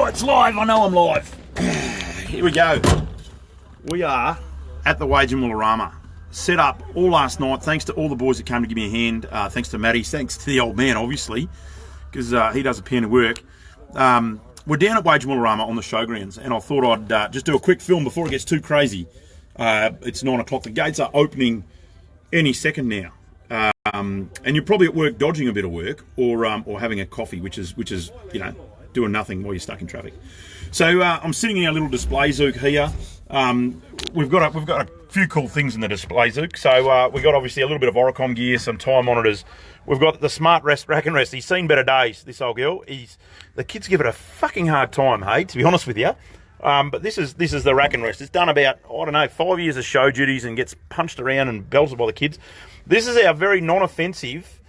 Oh, it's live. I know I'm live. Here we go. We are at the Wagin Woolorama. Set up all last night. Thanks to all the boys that came to give me a hand. Thanks to Matty. Thanks to the old man, obviously, because he does a pen of work. We're down at Wagin Woolorama on the showgrounds, and I thought I'd just do a quick film before it gets too crazy. It's 9 o'clock. The gates are opening any second now. And you're probably at work dodging a bit of work, or having a coffee, which is doing nothing while you're stuck in traffic. So I'm sitting in our little display zook here. We've got a few cool things in the display zook. So we've got obviously a little bit of Oricom gear, some time monitors. We've got the smart rack and rest. He's seen better days, this old girl. The kids give it a fucking hard time, hey, to be honest with you. But this is the rack and rest. It's done about, 5 years of show duties and gets punched around and belted by the kids. This is our very non-offensive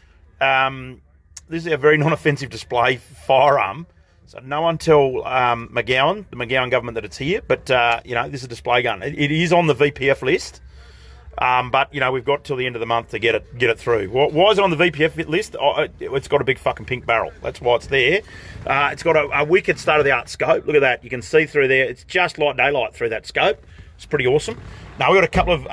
display firearm. So no one tell the McGowan government that it's here. But this is a display gun. It is on the VPF list. But we've got till the end of the month to get it through. Why is it on the VPF list? It's got a big fucking pink barrel. That's why it's there. It's got a wicked state-of-the-art scope. Look at that. You can see through there. It's just like daylight through that scope. It's pretty awesome. Now, we've got a couple of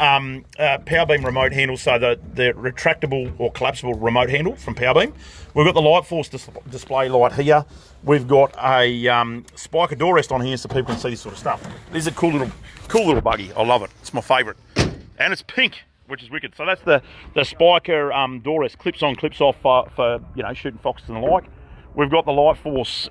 Power Beam remote handles, so the retractable or collapsible remote handle from Power Beam. We've got the Light Force display light here. We've got a spiker door rest on here so people can see this sort of stuff. This is a cool little buggy. I love it. It's my favourite. And it's pink, which is wicked. So that's the spiker door rest, clips on, clips off for shooting foxes and the like. We've got the Light Force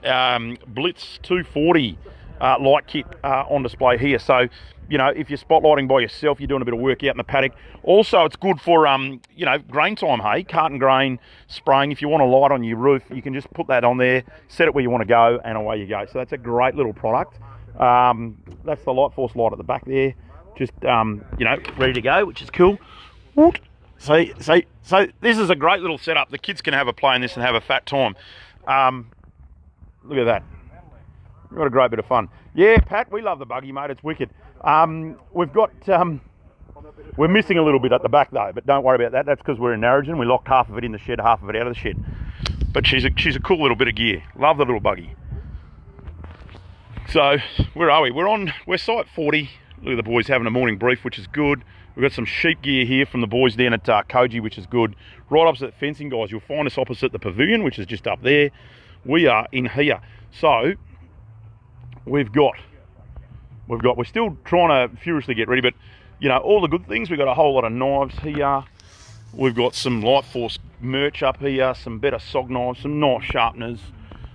Blitz 240 light kit on display here. So, if you're spotlighting by yourself, you're doing a bit of work out in the paddock. Also, it's good for, grain time, hey, carton grain spraying. If you want a light on your roof, you can just put that on there, set it where you want to go, and away you go. So that's a great little product. That's the Light Force light at the back there. Just, ready to go, which is cool. So this is a great little setup. The kids can have a play in this and have a fat time. Look at that. We've got a great bit of fun. Yeah, Pat, we love the buggy, mate. It's wicked. We've got, we're missing a little bit at the back though, but don't worry about that. That's because we're in Narrogin. We locked half of it in the shed, half of it out of the shed. But she's a cool little bit of gear. Love the little buggy. So, where are we? We're site 40. Look at the boys having a morning brief, which is good. We've got some sheep gear here from the boys down at Koji, which is good. Right opposite fencing, guys. You'll find us opposite the pavilion, which is just up there. We are in here. So, we're still trying to furiously get ready, but, all the good things. We've got a whole lot of knives here. We've got some Light Force merch up here, some better SOG knives, some knife sharpeners.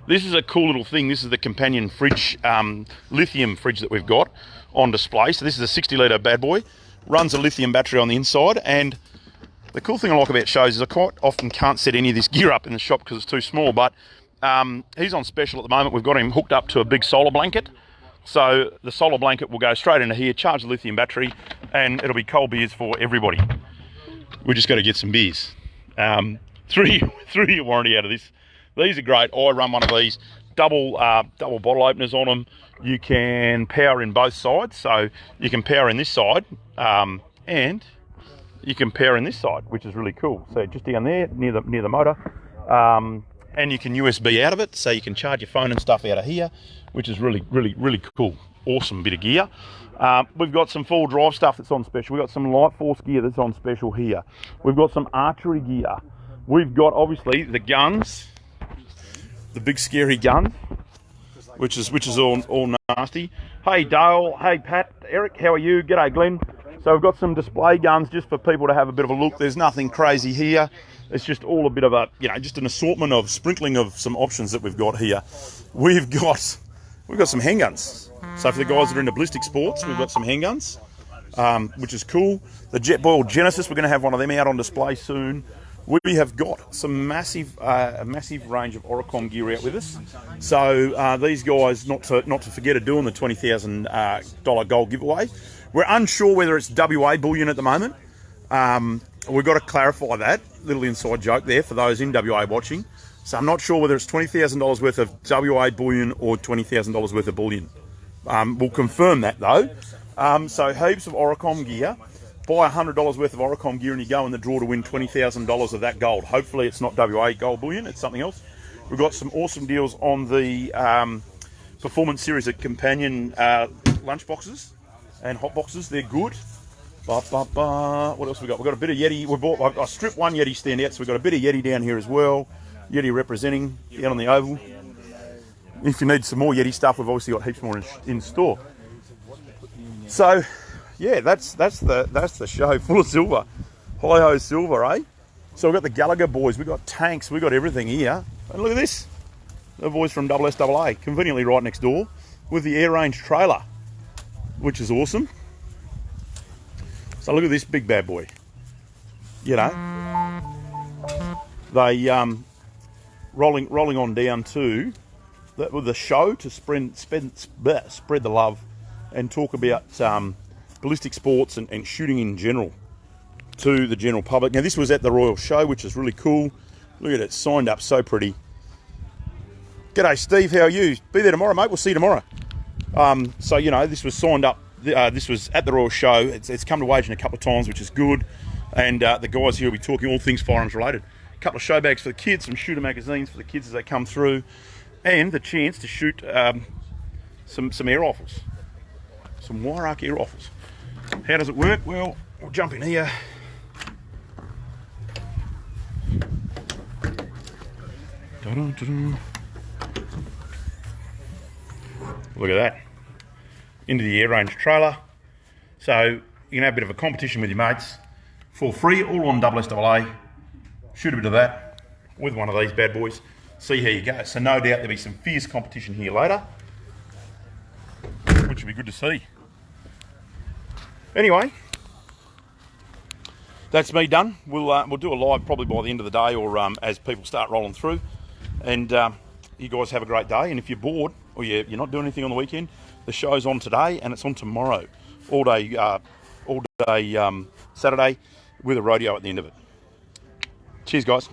This is a cool little thing. This is the companion fridge, lithium fridge that we've got on display. So this is a 60-litre bad boy, runs a lithium battery on the inside, and the cool thing I like about shows is I quite often can't set any of this gear up in the shop because it's too small, but he's on special at the moment. We've got him hooked up to a big solar blanket, so the solar blanket will go straight into here, charge the lithium battery, and it'll be cold beers for everybody. We just got to get some beers. 3-year warranty out of this. These are great. I run one of these, double bottle openers on them. You can power in both sides, so you can power in this side, and you can power in this side, which is really cool. So just down there near the motor, and you can USB out of it, so you can charge your phone and stuff out of here, which is really cool. Awesome bit of gear. We've got some four-wheel drive stuff that's on special. We've got some Light Force gear that's on special here. We've got some archery gear. We've got obviously the guns. The big scary gun, which is all nasty. Hey Dale, hey Pat, Eric, how are you? G'day Glenn. So we've got some display guns just for people to have a bit of a look. There's nothing crazy here. It's just all a bit of a, just an assortment of sprinkling of some options that we've got here. We've got some handguns. So for the guys that are into ballistic sports, we've got some handguns, which is cool. The Jetboil Genesis, we're going to have one of them out on display soon. We have got some massive range of Oricom gear out with us. So these guys, not to forget, are doing the $20,000 gold giveaway. We're unsure whether it's WA bullion at the moment. We've got to clarify that. Little inside joke there for those in WA watching. So I'm not sure whether it's $20,000 worth of WA bullion or $20,000 worth of bullion. We'll confirm that though. So heaps of Oricom gear. Buy $100 worth of Oricom gear and you go in the draw to win $20,000 of that gold. Hopefully it's not WA gold bullion, it's something else. We've got some awesome deals on the Performance series of companion lunch boxes and hot boxes. They're good. What else we got? We've got a bit of Yeti. I stripped one Yeti stand out, so we've got a bit of Yeti down here as well. Yeti representing down on the oval. If you need some more Yeti stuff, we've obviously got heaps more in store. So, yeah, that's the show, full of silver. Hi-ho silver, eh? So we've got the Gallagher boys, we've got tanks, we've got everything here. And look at this. The boys from SSAA, conveniently right next door, with the air range trailer, which is awesome. So look at this big bad boy. You know, they rolling on down to the show to spread the love and talk about ballistic sports and shooting in general to the general public. Now this was at the Royal Show, which is really cool. Look at it, signed up, so pretty. G'day Steve, how are you? Be there tomorrow, mate. We'll see you tomorrow. So you know, this was signed up. This was at the Royal Show. It's come to Wagin a couple of times, which is good. And the guys here will be talking all things firearms related. A couple of show bags for the kids, some shooter magazines for the kids as they come through, and the chance to shoot some air rifles, some wire arc air rifles. How does it work? Well, we'll jump in here. Look at that. Into the air range trailer. So you can have a bit of a competition with your mates for free, all on SSAA. Shoot a bit of that with one of these bad boys. See how you go. So no doubt there'll be some fierce competition here later, which will be good to see. Anyway, that's me done. We'll do a live probably by the end of the day, or as people start rolling through. And you guys have a great day. And if you're bored or you're not doing anything on the weekend, the show's on today and it's on tomorrow, all day Saturday with a rodeo at the end of it. Cheers, guys.